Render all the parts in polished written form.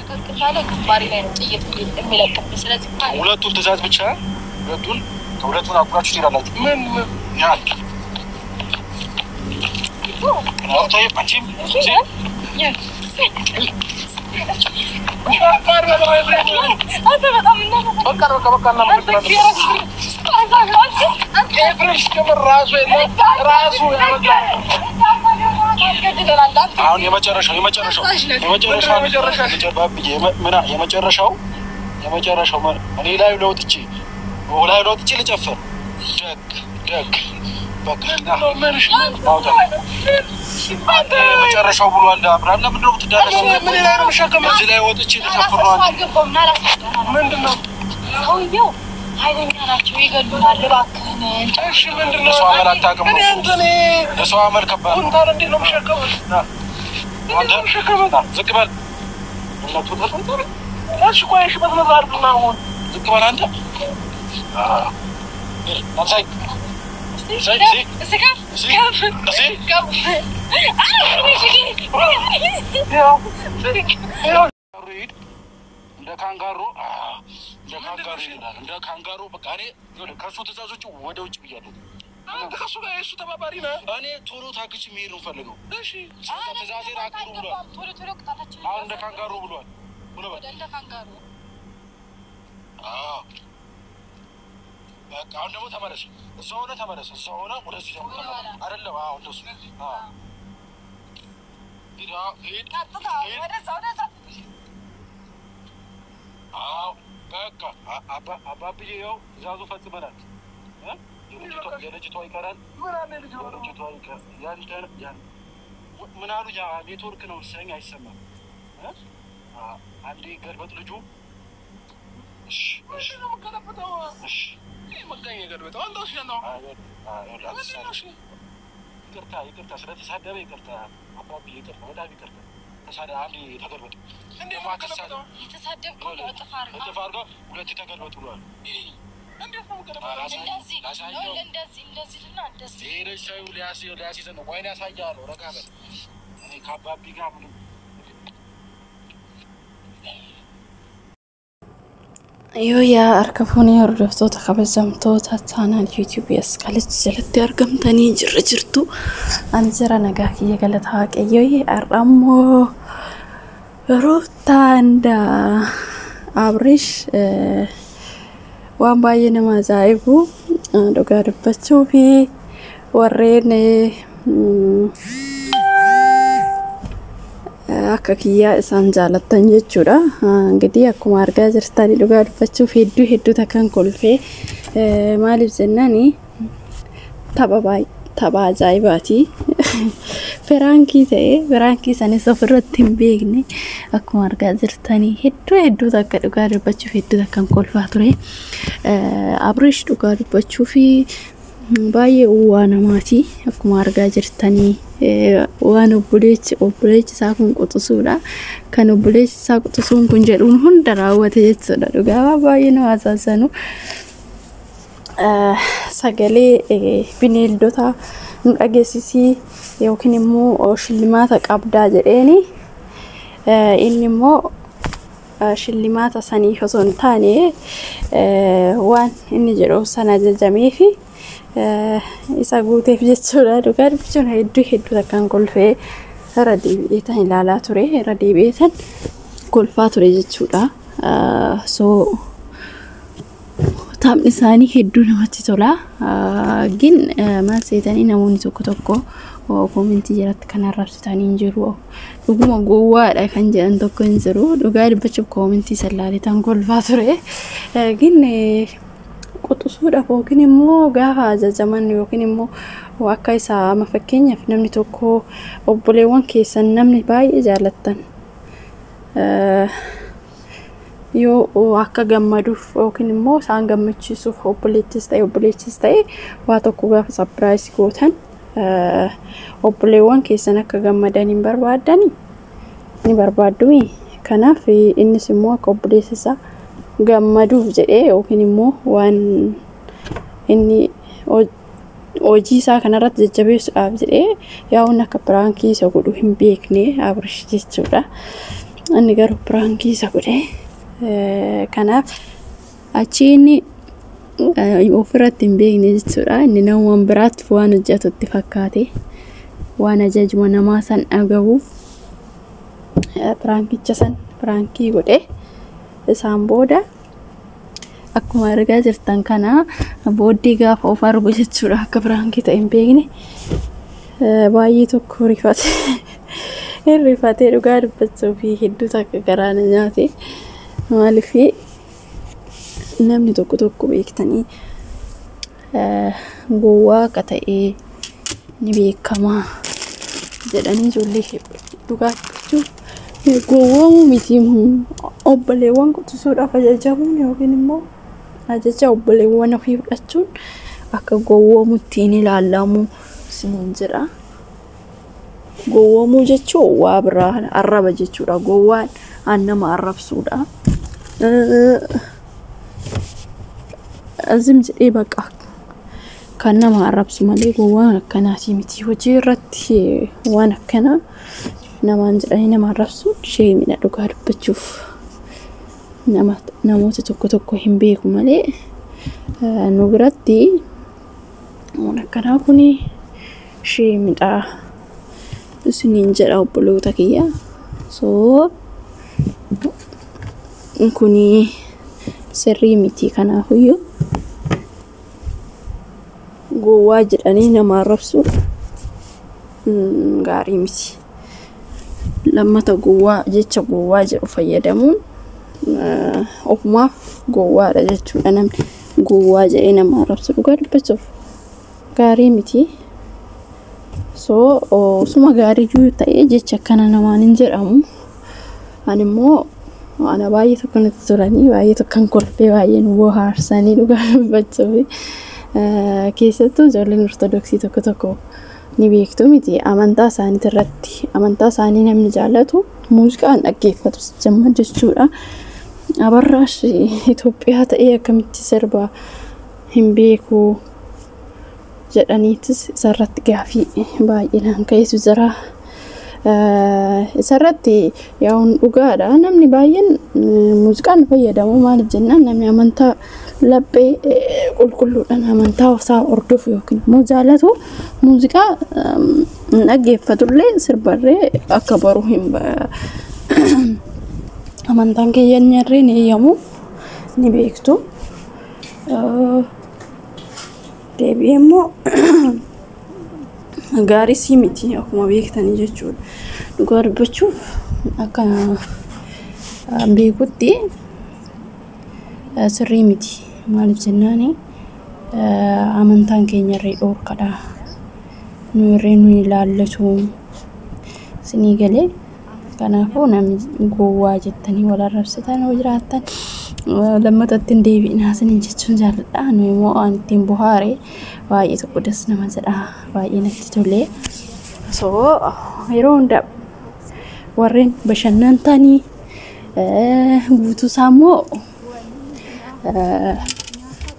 ከካለ ግንባሬ ላይ ነው ጥይት የሚለቅም ስለዚህ ሁለቱን ትእዛዝ ብቻ ሁለቱን አቁራችሁ ትሄዳላችሁ ምን ያ አውጣይ አንቺም ያ አንተ በጣም በቃ ኤፍሬሽ ከመራሱ ራሱ አሁን የመጨረሻው እኔ ላይ ለውጥቼ ልጨፍር ደግ በቃ ነው ምንሽ አውጣ የመጨረሻው ብሏል አብራም ለምን ነው ትዳረሰው ምን ላይ ነው መሸከም እዚህ ላይ ወጥቼ ልጨፍራለሁ ምንድነው ሰውየው ኃይለኛ ናቸው ይገሉናል እባክህን እሺ ምንድነው ሰው አመል አታውቅም እኔ ለሰው አመል ከባድ እንታን እንዴት ነው መሸከም አንተ መሸከም ዝቅ በል እናቱ ተፈጠረ እሺ ቆይሽ በትመዛርዱና አሁን ዝቅ በል አንተ አንሳይ እንደ ካንጋሮ በቃ እኔ ከሱ ተዛዞች ወደ ውጭ ብያለሁ አንተ ከሱ ጋር እሱ ተባባሪ ነህ እኔ ቶሎ ታክች መሄድ ነው ፈልገው እሺ ተዛዜ አክሩ ብሏል ቶሎ ቅጣታችን አሁን እንደ ካንጋሮ ብሏል እንደ ካንጋሮ በቃ አሁን ደግሞ ተመለስ እዛው ሆነ ወደዚህ ደግሞ አይደለም አሁን እንደሱ ሄድ ወደዛ በቃ አባብዬ ያው ዛዙ ፈጽመናል የልጅቷ ይቀራል ምን አለ ልጅቷ ይቀር ያን ምን አሉ ያ ኔትወርክ ነው ሰኝ አይሰማም አንዴ ገርበጥ ልጁ እሺ ነው መከለፈተው እሺ መጋኝ ገርበጥ አንተው ሲያለው ይቅርታ ስለተሳደበ ይቅርታ አባብዬ ይቅርታ ወዳጅ ይቅርታ ተሳደ አንዴ ተገርበጥ እንዴ ማከሳደ የተሳደብኩ እጥፋርጋ ሁለት ተገርበጥ ብሏል እንዴ ነው ገርበጥ እንደዚህና እንደዚህ ሌላው ሊያሲዘን ነው ወይኔ ያሳያለው ረጋበል እኔ ካባቢ ጋር ምን يا أركفوني ردفتو تخبزمتو تاتانا اليوتيوب يسكالت جلت أرقمتني جرجرتو أنزر نقاكي يقلت هاك أرمو روتان دا أبريش وان باين ما زايبو دوغا ربتو في وريني akka kiyya isaan jaalatan jechuudha እንግዲህ akkuma argaa jirtan dhugaa dubbachuuf hedduu takkan kolfee maaliif jennani tapha ajaa'ibaati Ferankii sanis ofirratti hin beekne akkuma argaa jirtani hedduu takka dhugaa dubbachuuf hedduu takkan kolfaa ture Abrish dhugaa dubbachuuf baay'ee uwwaanamaati akkuma argaa jirtani waan obboleechi isaa kun quxisuudha kan obboleechi isaa quxisuun kun jedhuun hunda raawwate jechuudha dhugaa baay'ee nu haasasanu sagalee bineeldota nu dhageessisii yookiin immoo shillimaata qabdaa jedheeni inni immoo shillimaata sanii osoo hin taane waan inni jedhu sana jajameefi isa guuteef jechuudha dhugaa dubbachuun hedduu takkan kolfee radii ilaalaa ture radii kolfaa ture jechuudha so taphni isaanii hedduu namatti tola gin maal seetanii namoonni tokko komentii jalatti kan arrabsitanii hin jiru dhuguma gowwaadha kan jedhan tokko hin jiru dhugaa dubbachuuf komentii sallaalitan kolfaa ture gin quxisuudhaaf yookiin immoo gaafa ajajaman yookiin immoo akka isaa mafakkeenyaaf namni tokko obboleewwan keessan namni baay'ee jaallattan yoo akka gammaduuf yookiin immoo isaan gammachiisuuf obboleettis ta'e waa tokko gaafa surprise gootan obboleewwan keessan akka gammadan hin barbaadani ni barbaaddu kanaaf innis immoo akka obboleessisaa gammaduuf jedhee yookiin immoo waan inni hojii isaa kanarratti jajjabeessuudhaaf jedhee yaa'uun akka piraankii isa godhu hin beekne Abrish jechuudha Ani garuu pirankii isa godhe. Kanaaf achiin ofirratti hin beekne jechuudha. Inni nama biraatti waan hojjetutti fakkaate waan ajajuma namaa san dhagahuuf pirankicha san pirankii godhe. Isaan booda akkuma argaa jirtan kana booddee gaafa of argu jechuudha akka pirankii ta'e hin beekne baay'ee tokko rifate. Rifatee dhugaa dubbachuu fi hedduu takka garaana nyaate maaliif namni tokko beektanii gowwaa akka ta'e ni beekama jedhanii ijoollee dhugaa dubbachuu gowwaa miti obboleewwan quxisuudhaaf ajajamuun yookiin immoo ajaja obboleewwan ofii fudhachuun akka gowwoomutti ni ilaalamu siniin jira. Gowwoomuu jechuun waa biraa arraba jechuudha. Gowwaan nama arrabsuudha. Azim jedhee baqa kan nama arrabsu malee gowwaan akkanaati miti. Hojii irratti waan akkana namaan jedhanii nama arrabsu ishee mina dhugaa dubbachuuf namoota tokko hin beeku malee nu biratti waan akkanaa kuni ishee midhaa siniin jedha obboloota kiyya. So kuni sirrii miti. Kanaafiyyuu gowwaa jedhanii nama arrabsu gaarii miti. Lammata gowwaa jecha gowwaa jedhu fayyadamuun ofumaaf gowwaadha jechuudha. Namni gowwaa jedhee nama arrabsu dhugaa dubbachuuf gaarii miti. So suma gaarii juu ta'e jecha kana namaan hin jedhamu. Ani immoo ana baay'ee tokko natti tolanii baay'ee tokkan kolfee baay'ee nu bohaarsanii dhugaa dubbachuuf keessattuu ijoolleen ortodoksii tokko ni beektu miti. Amantaa isaanii irratti amantaa isaanii namni jaallatu muuziqaan dhaggeeffatu jamma jechuudha. Abarraash Itoophiyaa ta'ee akkamitti sirba hin beeku jedhaniitis isarratti gaafii baay'inaan ka'eetu jira. Isarratti yaa'uun dhugaadha. Namni baay'een muuziqaan fayyadamu maaliif jennaan namni amantaa laphee qulqulluudhaan amantaa isaa hordofu yookiin immoo jaallatu muuziqaa dhaggeeffatullee sirbarree akka baru hin amantaan keenyarree ni eeyyamu ni beektu. Deebi'ee immoo gaarii si miti akkuma beektanii jechuudha. Dhugaa dubbachuuf akka beekutti sirrii miti. Maaliif jennaani amantaan keenyarree dhoorkadha. Nu irree nu ilaallatu sinii galee. Kanaafuu namni gowwaa jettanii wal arrabsitan yoo jiraattan lammatatti deebi'inaa siniin jechuun jaalladha. Nu immoo waan ittiin bohaaree baay'ee tokko das nama jedha baay'ee natti tolee. So yeroo hunda warreen bashannantanii guutuu isaa immoo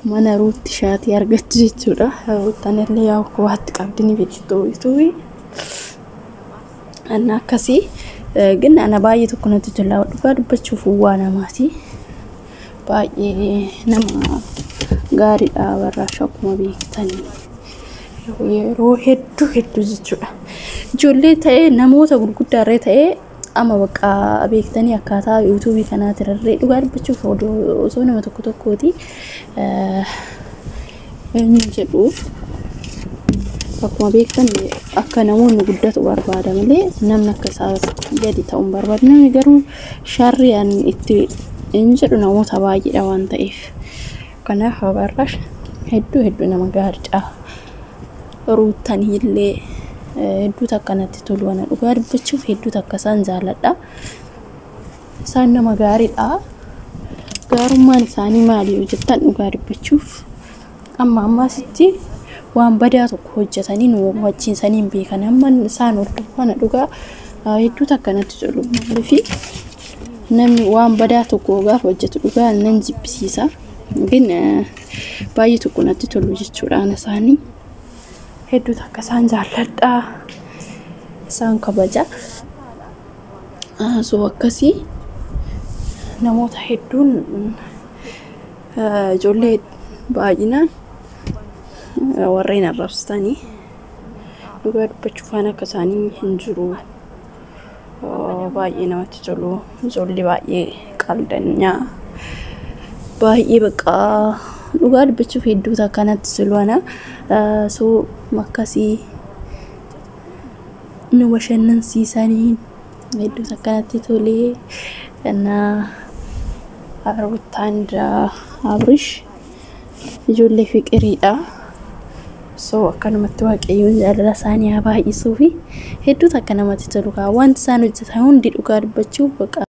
mana ruutti shaatii argattu jechuudha. Ruuttanillee yaa waatti qabdi ni beektu anna akkasii ግን ana baay'ee tokko natti tola dhugaa dubbachuuf waa namaati. Baay'ee nama gaariidha warraash akkuma beektanii. Yeroo hedduu jechuudha. Ijoollee ta'ee namoota gurguddaarree ta'ee ama bakka beektanii akkaataa YouTube kanaatii irree dhugaa dubbachuuf osoo nama tokkooti eenyu jedhu akkuma beektan akka namoonni guddatu barbaada malee namni akka isaa gadi ta'uun barbaadu. Namni garuu sharriyaan itti hin jedhu namoota baay'eedha waan ta'eef. Kanaaf warraash hedduu nama gaariidha. Ruuttanillee hedduu takkanatti tolu ana dhugaa dubbachuuf hedduu takka isaan jaalladha. Isaan nama gaariidha. Gaarummaan isaanii maali yoo jettan dhugaa dubbachuuf ammaasitti waan badaa tokko hojjetanii nu wajjiinsanii hin beekan. Amma isaan hordofana dhugaa hedduu takkanatti tolu. Maaliif namni waan badaa tokko gaafa hojjetu dhugaa nan jibbisiisa. ግን baay'ee tokko natti tolu jechuudha. Ana isaanii hedduu takka isaan jaalladha. Isaan kabaja. so akkasi namoota hedduun ijoollee baay'inaan warreen arrabsitanii dhugaa dubbachuu faana akka isaanii hin jiru. Baay'ee namatti tolu. Ijoollee baay'ee qaldanyaa baay'ee baqa dhugaa dubbachuuf hedduu akkanatti silwana so akkasii nu bashannansiisanii hedduu akkanatti tolee kana arbutaan abrish ijoollee fiqiriidha. So akkanumatti waaqayyoon jaalala isaanii haa baay'isuu fi hedduu akka namatti tolu wanti isaan hojjetan hundi dhugaa dubbachuuf baqa